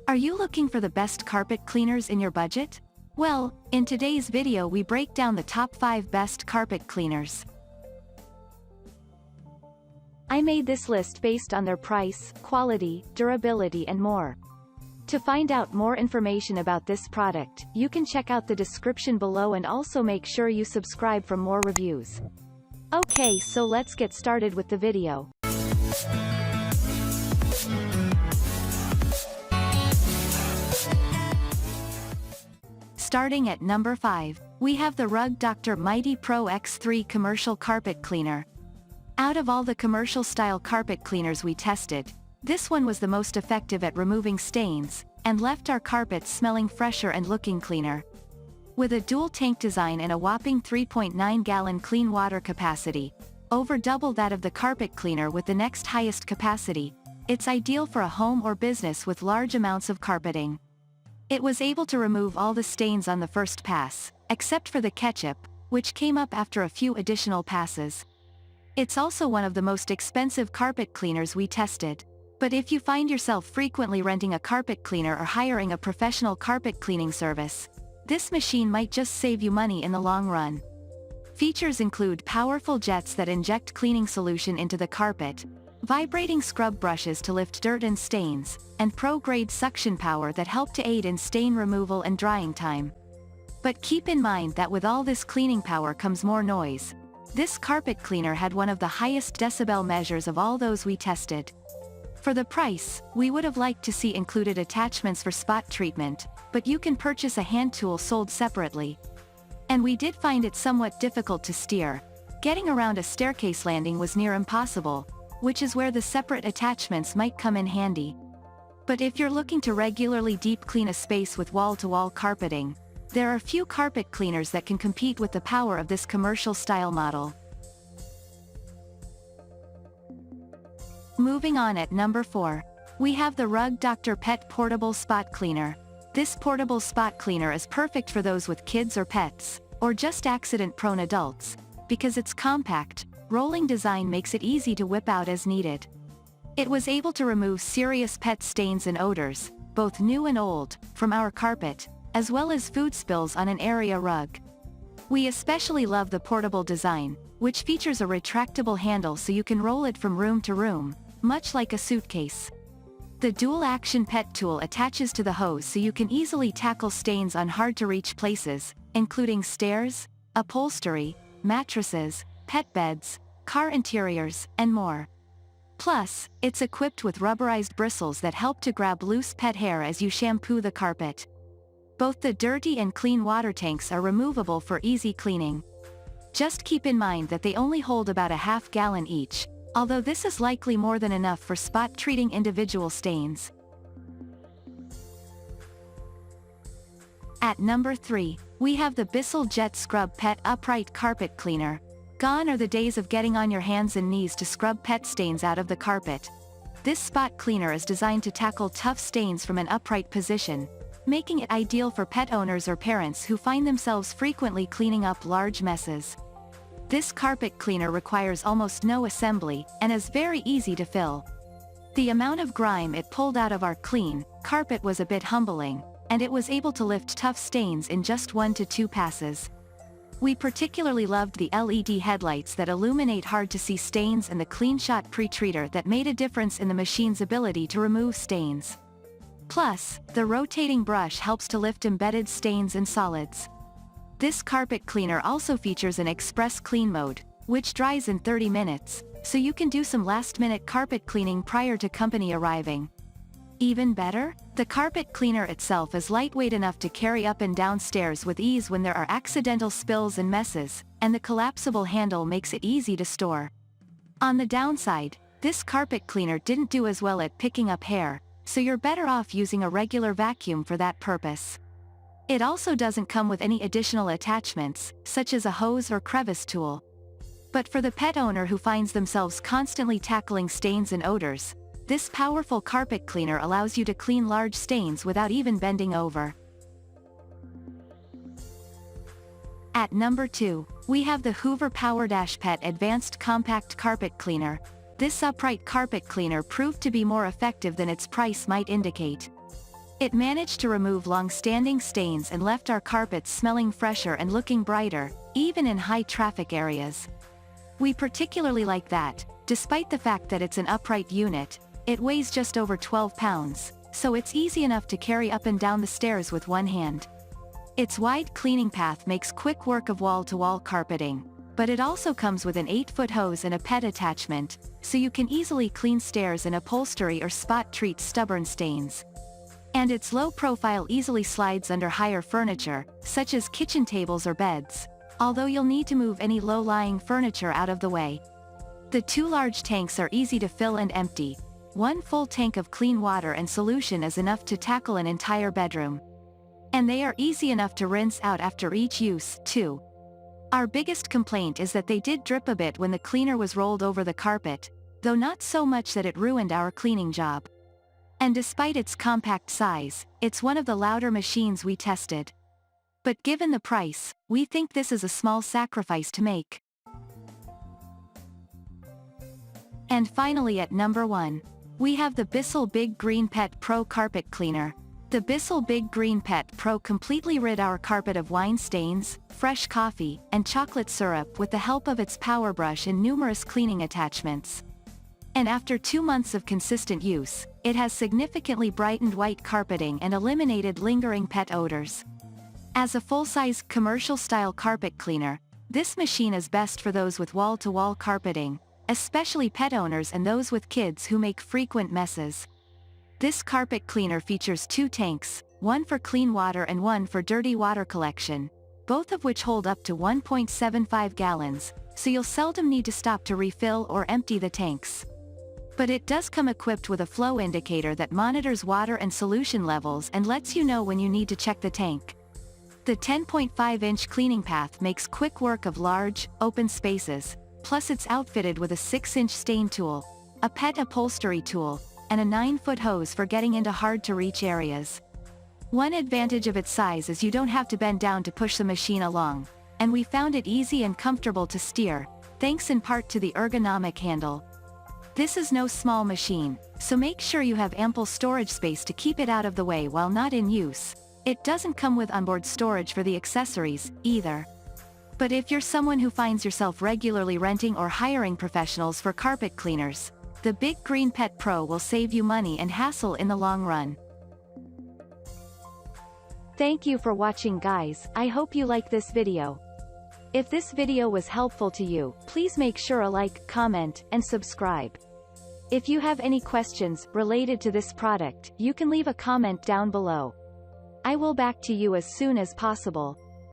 Are you looking for the best carpet cleaners in your budget? Well, in today's video we break down the top 5 best carpet cleaners. I made this list based on their price, quality, durability and more. To find out more information about this product, you can check out the description below and also make sure you subscribe for more reviews. Okay, so let's get started with the video. Starting at number 5, we have the Rug Dr. Mighty Pro X3 Commercial Carpet Cleaner. Out of all the commercial-style carpet cleaners we tested, this one was the most effective at removing stains, and left our carpets smelling fresher and looking cleaner. With a dual tank design and a whopping 3.9-gallon clean water capacity, over double that of the carpet cleaner with the next highest capacity, it's ideal for a home or business with large amounts of carpeting. It was able to remove all the stains on the first pass, except for the ketchup, which came up after a few additional passes. It's also one of the most expensive carpet cleaners we tested. But if you find yourself frequently renting a carpet cleaner or hiring a professional carpet cleaning service, this machine might just save you money in the long run. Features include powerful jets that inject cleaning solution into the carpet, vibrating scrub brushes to lift dirt and stains, and pro-grade suction power that help to aid in stain removal and drying time. But keep in mind that with all this cleaning power comes more noise. This carpet cleaner had one of the highest decibel measures of all those we tested. For the price, we would have liked to see included attachments for spot treatment, but you can purchase a hand tool sold separately. And we did find it somewhat difficult to steer. Getting around a staircase landing was near impossible, which is where the separate attachments might come in handy. But if you're looking to regularly deep clean a space with wall-to-wall carpeting, there are few carpet cleaners that can compete with the power of this commercial-style model. Moving on at number 4, we have the Rug Dr. Pet Portable Spot Cleaner. This portable spot cleaner is perfect for those with kids or pets, or just accident-prone adults, because its compact, rolling design makes it easy to whip out as needed. It was able to remove serious pet stains and odors, both new and old, from our carpet, as well as food spills on an area rug. We especially love the portable design, which features a retractable handle so you can roll it from room to room, much like a suitcase. The dual-action pet tool attaches to the hose so you can easily tackle stains on hard-to-reach places, including stairs, upholstery, mattresses, pet beds, car interiors, and more. Plus, it's equipped with rubberized bristles that help to grab loose pet hair as you shampoo the carpet. Both the dirty and clean water tanks are removable for easy cleaning. Just keep in mind that they only hold about a half gallon each, although this is likely more than enough for spot treating individual stains. At number 3, we have the BISSEL JetScrub Pet Upright Carpet Cleaner. Gone are the days of getting on your hands and knees to scrub pet stains out of the carpet. This spot cleaner is designed to tackle tough stains from an upright position, making it ideal for pet owners or parents who find themselves frequently cleaning up large messes. This carpet cleaner requires almost no assembly, and is very easy to fill. The amount of grime it pulled out of our clean carpet was a bit humbling, and it was able to lift tough stains in just 1 to 2 passes. We particularly loved the LED headlights that illuminate hard-to-see stains and the CleanShot pre-treater that made a difference in the machine's ability to remove stains. Plus, the rotating brush helps to lift embedded stains and solids. This carpet cleaner also features an express clean mode, which dries in 30 minutes, so you can do some last-minute carpet cleaning prior to company arriving. Even better, the carpet cleaner itself is lightweight enough to carry up and down stairs with ease when there are accidental spills and messes, and the collapsible handle makes it easy to store. On the downside, this carpet cleaner didn't do as well at picking up hair, so you're better off using a regular vacuum for that purpose. It also doesn't come with any additional attachments, such as a hose or crevice tool. But for the pet owner who finds themselves constantly tackling stains and odors, this powerful carpet cleaner allows you to clean large stains without even bending over. At number 2, we have the Hoover PowerDash Pet Advanced Compact Carpet Cleaner. This upright carpet cleaner proved to be more effective than its price might indicate. It managed to remove long-standing stains and left our carpets smelling fresher and looking brighter, even in high-traffic areas. We particularly like that. Despite the fact that it's an upright unit, it weighs just over 12 pounds, so it's easy enough to carry up and down the stairs with one hand. Its wide cleaning path makes quick work of wall-to-wall carpeting, but it also comes with an 8-foot hose and a pet attachment, so you can easily clean stairs and upholstery or spot-treat stubborn stains. And its low profile easily slides under higher furniture, such as kitchen tables or beds, although you'll need to move any low-lying furniture out of the way. The 2 large tanks are easy to fill and empty. 1 full tank of clean water and solution is enough to tackle an entire bedroom. And they are easy enough to rinse out after each use, too. Our biggest complaint is that they did drip a bit when the cleaner was rolled over the carpet, though not so much that it ruined our cleaning job. And despite its compact size, it's one of the louder machines we tested. But given the price, we think this is a small sacrifice to make. And finally at number 1. We have the BISSEL Big Green Pet Pro Carpet Cleaner. The BISSEL Big Green Pet Pro completely rid our carpet of wine stains, fresh coffee, and chocolate syrup with the help of its power brush and numerous cleaning attachments. And after 2 months of consistent use, it has significantly brightened white carpeting and eliminated lingering pet odors. As a full-size, commercial-style carpet cleaner, this machine is best for those with wall-to-wall carpeting, especially pet owners and those with kids who make frequent messes. This carpet cleaner features 2 tanks, one for clean water and one for dirty water collection, both of which hold up to 1.75 gallons, so you'll seldom need to stop to refill or empty the tanks. But it does come equipped with a flow indicator that monitors water and solution levels and lets you know when you need to check the tank. The 10.5-inch cleaning path makes quick work of large, open spaces, plus it's outfitted with a 6-inch stain tool, a pet upholstery tool, and a 9-foot hose for getting into hard-to-reach areas. One advantage of its size is you don't have to bend down to push the machine along, and we found it easy and comfortable to steer, thanks in part to the ergonomic handle. This is no small machine, so make sure you have ample storage space to keep it out of the way while not in use. It doesn't come with onboard storage for the accessories, either. But if you're someone who finds yourself regularly renting or hiring professionals for carpet cleaners, the Big Green Pet Pro will save you money and hassle in the long run. Thank you for watching, guys. I hope you like this video. If this video was helpful to you, please make sure to like, comment, and subscribe. If you have any questions related to this product, you can leave a comment down below. I will back to you as soon as possible.